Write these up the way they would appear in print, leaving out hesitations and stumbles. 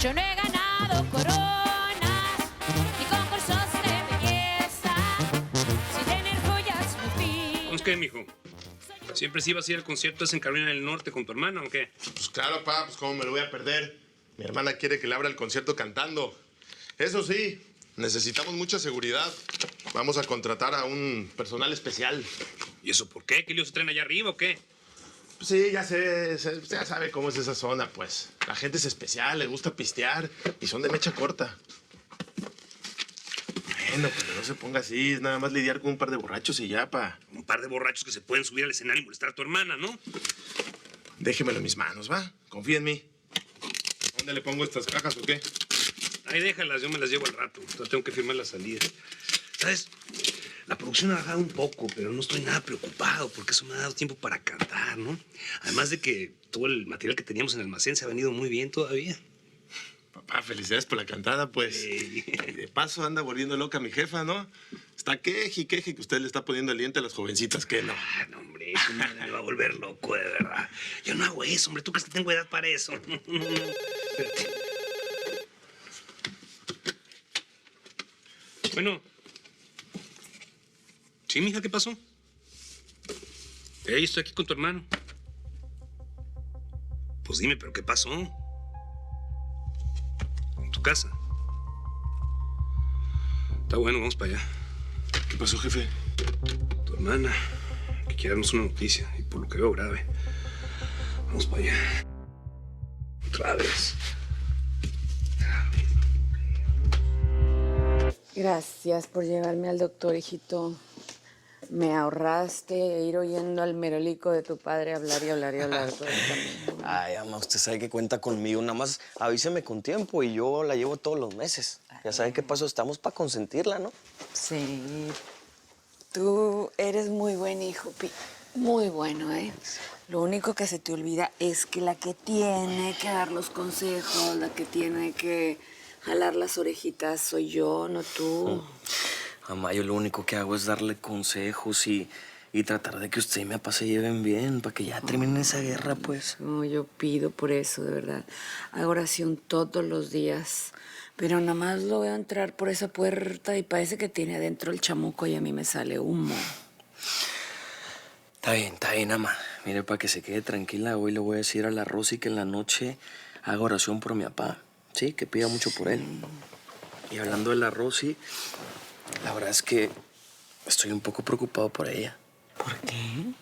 Yo no he ganado coronas ni concursos de belleza. Si tener joyas mi fin. ¿Pues qué, mijo? ¿Siempre sí ibas a ir al concierto ese en Carolina del Norte con tu hermana o qué? Pues claro, pa, pues cómo me lo voy a perder. Mi hermana quiere que le abra el concierto cantando. Eso sí, necesitamos mucha seguridad. Vamos a contratar a un personal especial. ¿Y eso por qué? ¿Qué lío se traen allá arriba o qué? Pues sí, ya sé, ya sabe cómo es esa zona, pues. La gente es especial, le gusta pistear y son de mecha corta. Bueno, pero no se ponga así, es nada más lidiar con un par de borrachos y ya, pa. Un par de borrachos que se pueden subir al escenario y molestar a tu hermana, ¿no? Déjemelo en mis manos, ¿va? Confía en mí. ¿Dónde le pongo estas cajas o qué? Ahí déjalas, yo me las llevo al rato. Entonces tengo que firmar la salida. ¿Sabes? La producción ha bajado un poco, pero no estoy nada preocupado porque eso me ha dado tiempo para cantar, ¿no? Además de que todo el material que teníamos en el almacén se ha venido muy bien todavía. Papá, felicidades por la cantada, pues. Y de paso anda volviendo loca mi jefa, ¿no? Está queje y queje que usted le está poniendo aliento a las jovencitas, ¿qué no? Ah, no, hombre, eso me va a volver loco, de verdad. Yo no hago eso, hombre. ¿Tú crees que tengo edad para eso? Espérate. Bueno. Sí, mija, ¿qué pasó? Estoy aquí con tu hermano. Pues dime, ¿pero qué pasó? En tu casa. Está bueno, vamos para allá. ¿Qué pasó, jefe? Tu hermana, que quiere darnos una noticia, y por lo que veo grave. Vamos para allá. Otra vez. Gracias por llevarme al doctor, hijito. Me ahorraste ir oyendo al merolico de tu padre hablar y hablar y hablar todo el camino. Ay, mamá, usted sabe que cuenta conmigo. Nada más avíseme con tiempo y yo la llevo todos los meses. Ya sabe qué pasó, estamos para consentirla, ¿no? Sí. Tú eres muy buen hijo, Pi. Muy bueno, ¿eh? Lo único que se te olvida es que la que tiene que dar los consejos, la que tiene que jalar las orejitas soy yo, no tú. Mamá, yo lo único que hago es darle consejos y tratar de que usted y mi papá se lleven bien, para que ya termine esa guerra, pues. No, yo pido por eso, de verdad. Hago oración todos los días. Pero nada más lo veo entrar por esa puerta y parece que tiene adentro el chamuco y a mí me sale humo. Está bien, mamá. Mire, para que se quede tranquila, hoy le voy a decir a la Rosy que en la noche haga oración por mi papá. Sí, que pida mucho por él. Y hablando de la Rosy, la verdad es que estoy un poco preocupado por ella. ¿Por qué?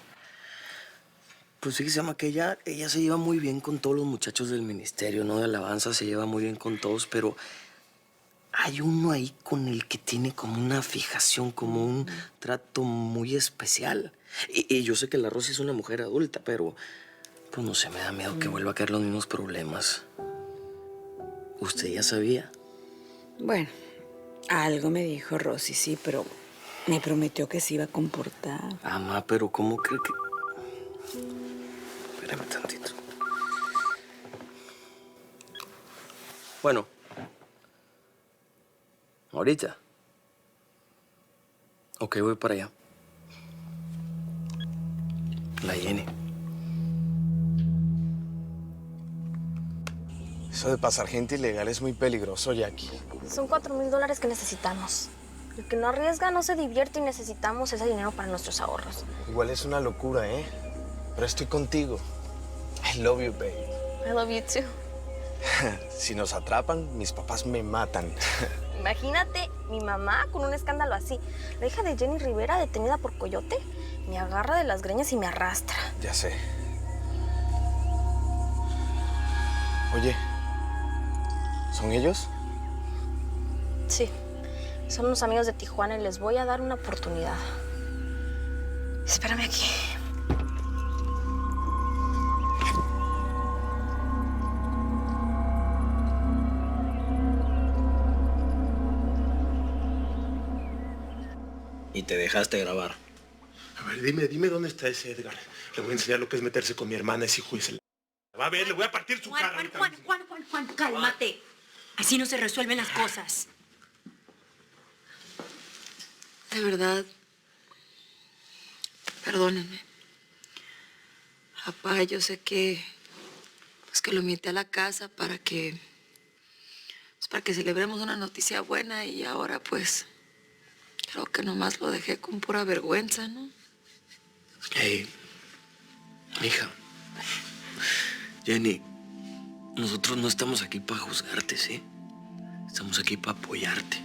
Pues sí, se llama que ella se lleva muy bien con todos los muchachos del ministerio, ¿no? De alabanza, se lleva muy bien con todos, pero hay uno ahí con el que tiene como una fijación, como un trato muy especial. Y yo sé que la Rosy es una mujer adulta, pero pues no sé, me da miedo que vuelva a caer los mismos problemas. ¿Usted ya sabía? Bueno, algo me dijo Rosy, sí, pero me prometió que se iba a comportar. Mamá, pero ¿cómo cree que...? Espérame tantito. Bueno. ¿Ahorita? Ok, voy para allá. La Jenny. Eso de pasar gente ilegal es muy peligroso, Jackie. Son $4,000 que necesitamos. El que no arriesga no se divierte y necesitamos ese dinero para nuestros ahorros. Igual es una locura, ¿eh? Pero estoy contigo. I love you, baby. I love you too. Si nos atrapan, mis papás me matan. Imagínate, mi mamá con un escándalo así. La hija de Jenny Rivera, detenida por coyote, me agarra de las greñas y me arrastra. Ya sé. Oye, ¿son ellos? Sí, son unos amigos de Tijuana y les voy a dar una oportunidad. Espérame aquí. Y te dejaste grabar. A ver, dime dónde está ese Edgar. Le voy a enseñar lo que es meterse con mi hermana, ese hijo de ese... Va a ver, le voy a partir su cara. Juan, cálmate. Así no se resuelven las cosas. De verdad, perdónenme. Papá, yo sé que, pues que lo invité a la casa para que para que celebremos una noticia buena y ahora pues creo que nomás lo dejé con pura vergüenza, ¿no? Hey, mija. Jenny, nosotros no estamos aquí para juzgarte, ¿sí? Estamos aquí para apoyarte.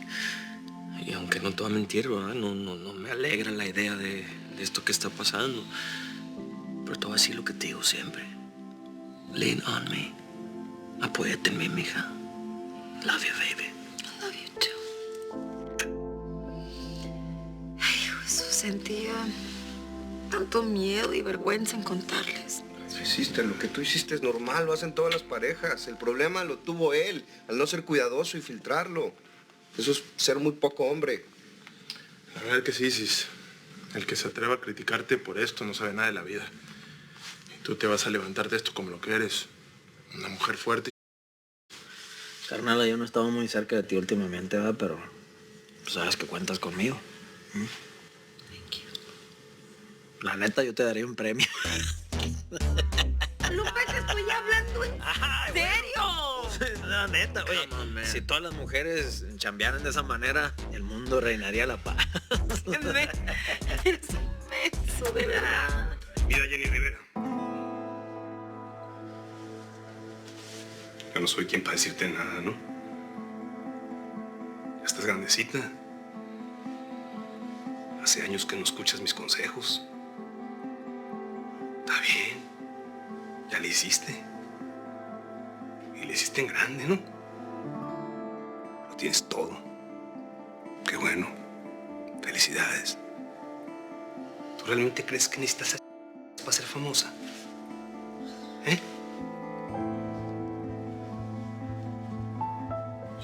Y aunque no te voy a mentir, ¿verdad? No me alegra la idea de esto que está pasando. Pero te voy a decir lo que te digo siempre. Lean on me. Apóyate en mí, mija. Love you, baby. I love you too. Ay, Jesús, sentía tanto miedo y vergüenza en contarles. Hiciste, lo que tú hiciste es normal, lo hacen todas las parejas. El problema lo tuvo él, al no ser cuidadoso y filtrarlo. Eso es ser muy poco hombre. La verdad es que sí, Cis. El que se atreva a criticarte por esto no sabe nada de la vida. Y tú te vas a levantar de esto como lo que eres. Una mujer fuerte. Carnala, yo no estaba muy cerca de ti últimamente, ¿verdad? Pero sabes que cuentas conmigo. Thank you. La neta, yo te daría un premio. Lupe, te estoy hablando en serio. La neta, oye, si todas las mujeres chambearan de esa manera, el mundo reinaría la paz. Eres un beso, de verdad. Mira, Jenny Rivera. Yo no soy quien para decirte nada, ¿no? Ya estás grandecita. Hace años que no escuchas mis consejos. Está bien. Ya le hiciste. Y le hiciste en grande, ¿no? Lo tienes todo. Qué bueno. Felicidades. ¿Tú realmente crees que necesitas para ser famosa? ¿Eh?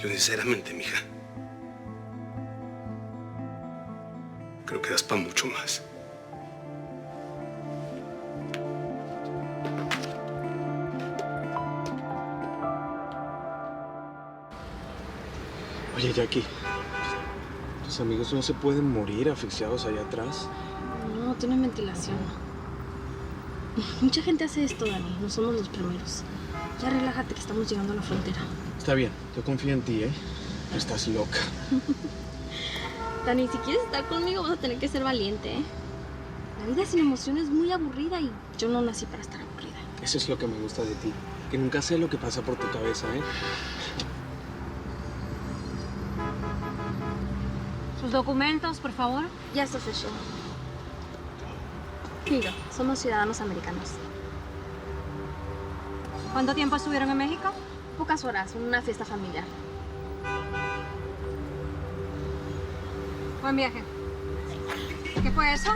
Yo sinceramente, mija, creo que das para mucho más. Oye, Jackie, tus amigos no se pueden morir asfixiados allá atrás. No, tienen ventilación. Mucha gente hace esto, Dani. No somos los primeros. Ya relájate que estamos llegando a la frontera. Está bien, yo confío en ti, ¿eh? Estás loca. Dani, si quieres estar conmigo vas a tener que ser valiente, ¿eh? La vida sin emoción es muy aburrida y yo no nací para estar aburrida. Eso es lo que me gusta de ti. Que nunca sé lo que pasa por tu cabeza, ¿eh? Sus documentos, por favor. Ya está official. Digo, somos ciudadanos americanos. ¿Cuánto tiempo estuvieron en México? Pocas horas, una fiesta familiar. Buen viaje. ¿Qué fue eso?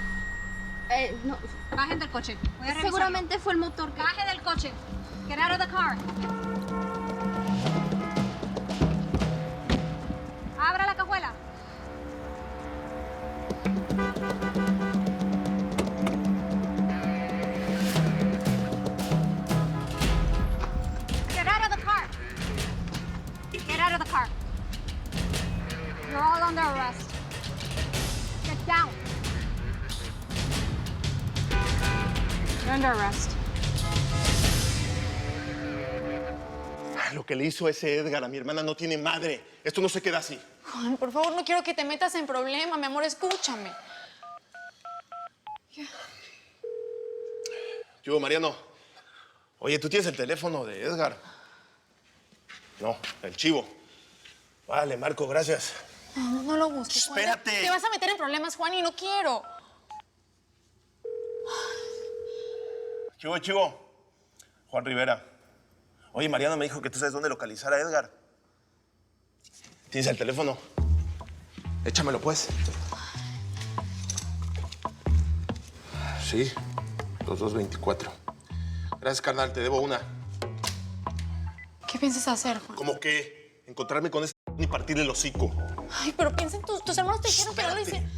No. Bajen del coche. Voy a revisarlo. Seguramente fue el motor que... Baje del coche. Get out of the car. Abra la cajuela. Get out of the car. Get out of the car. You're all under arrest. Get down. You're under arrest. Lo que le hizo ese Edgar a mi hermana no tiene madre. Esto no se queda así. Juan, por favor, no quiero que te metas en problema, mi amor, escúchame. Yo, Mariano. Oye, ¿tú tienes el teléfono de Edgar? No, el chivo. Vale, Marco, gracias. No, no lo busques, Juan. Espérate. Te vas a meter en problemas, Juan, y no quiero. Chivo, chivo. Juan Rivera. Oye, Mariano me dijo que tú sabes dónde localizar a Edgar. ¿Tienes el teléfono? Échamelo, pues. Sí, 2224. Gracias, carnal, te debo una. ¿Qué piensas hacer, Juan? ¿Cómo qué? Encontrarme con ese y partirle el hocico. Ay, pero piensa en tus hermanos te dijeron que no lo hicieron.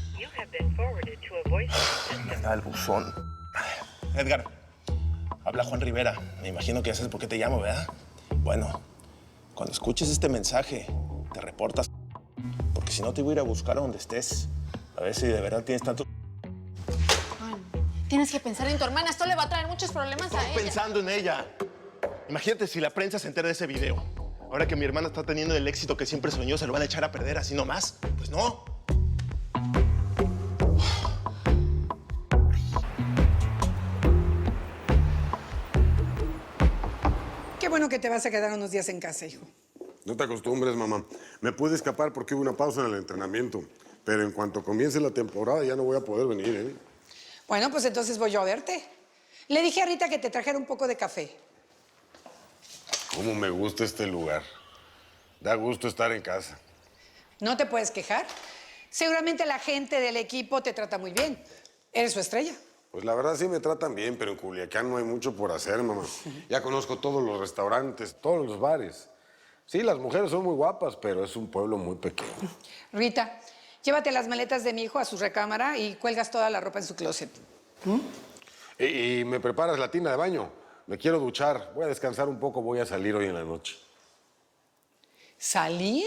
Manda el buzón. Edgar, habla Juan Rivera. Me imagino que ya sabes por qué te llamo, ¿verdad? Bueno, cuando escuches este mensaje, te reportas. Porque si no, te voy a ir a buscar a donde estés. A ver si de verdad tienes tanto... Juan, tienes que pensar en tu hermana. Esto le va a traer muchos problemas a Estoy ella. pensando en ella. Imagínate si la prensa se entera de ese video. Ahora que mi hermana está teniendo el éxito que siempre soñó, ¿se lo van a echar a perder así nomás? Pues no. Qué bueno que te vas a quedar unos días en casa, hijo. No te acostumbres, mamá. Me pude escapar porque hubo una pausa en el entrenamiento. Pero en cuanto comience la temporada ya no voy a poder venir, ¿eh? Bueno, pues entonces voy yo a verte. Le dije a Rita que te trajera un poco de café. Cómo me gusta este lugar. Da gusto estar en casa. No te puedes quejar. Seguramente la gente del equipo te trata muy bien. Eres su estrella. Pues la verdad sí me tratan bien, pero en Culiacán no hay mucho por hacer, mamá. Ya conozco todos los restaurantes, todos los bares. Sí, las mujeres son muy guapas, pero es un pueblo muy pequeño. Rita, llévate las maletas de mi hijo a su recámara y cuelgas toda la ropa en su closet. Y me preparas la tina de baño. Me quiero duchar. Voy a descansar un poco, voy a salir hoy en la noche. ¿Salir?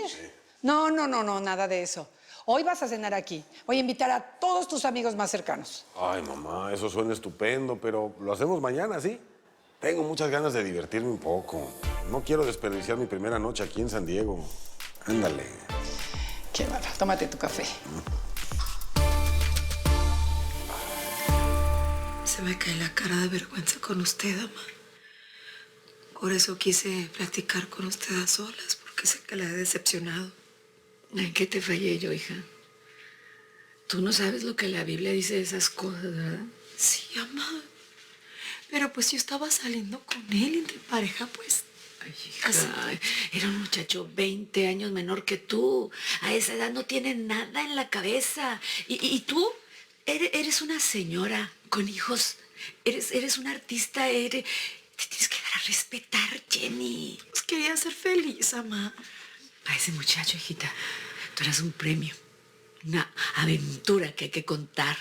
No, nada de eso. Hoy vas a cenar aquí. Voy a invitar a todos tus amigos más cercanos. Ay, mamá, eso suena estupendo, pero lo hacemos mañana, ¿sí? Tengo muchas ganas de divertirme un poco. No quiero desperdiciar mi primera noche aquí en San Diego. Ándale. Qué bárbaro. Tómate tu café. Se me cae la cara de vergüenza con usted, mamá. Por eso quise platicar con usted a solas, porque sé que la he decepcionado. ¿En qué te fallé yo, hija? Tú no sabes lo que la Biblia dice de esas cosas, ¿verdad? Sí, mamá. Pero pues yo estaba saliendo con él y de pareja, pues... Ay, hija, era un muchacho 20 años menor que tú. A esa edad no tiene nada en la cabeza. Y tú eres una señora con hijos. Eres una artista. Te tienes que dar a respetar, Jenny. Pues quería ser feliz, mamá. A ese muchacho, hijita, tú eras un premio. Una aventura que hay que contar.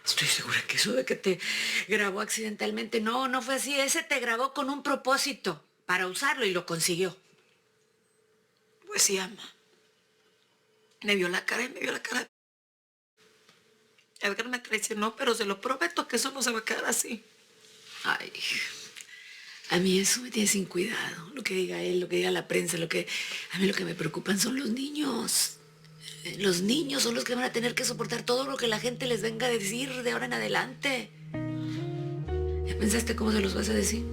Estoy segura que eso de que te grabó accidentalmente, no fue así. Ese te grabó con un propósito, para usarlo, y lo consiguió. Pues sí, mamá. Me vio la cara y me vio la cara. Edgar me traicionó, pero se lo prometo que eso no se va a quedar así. Ay, a mí eso me tiene sin cuidado. Lo que diga él, lo que diga la prensa, a mí lo que me preocupan son los niños. Los niños son los que van a tener que soportar todo lo que la gente les venga a decir de ahora en adelante. ¿Ya pensaste cómo se los vas a decir?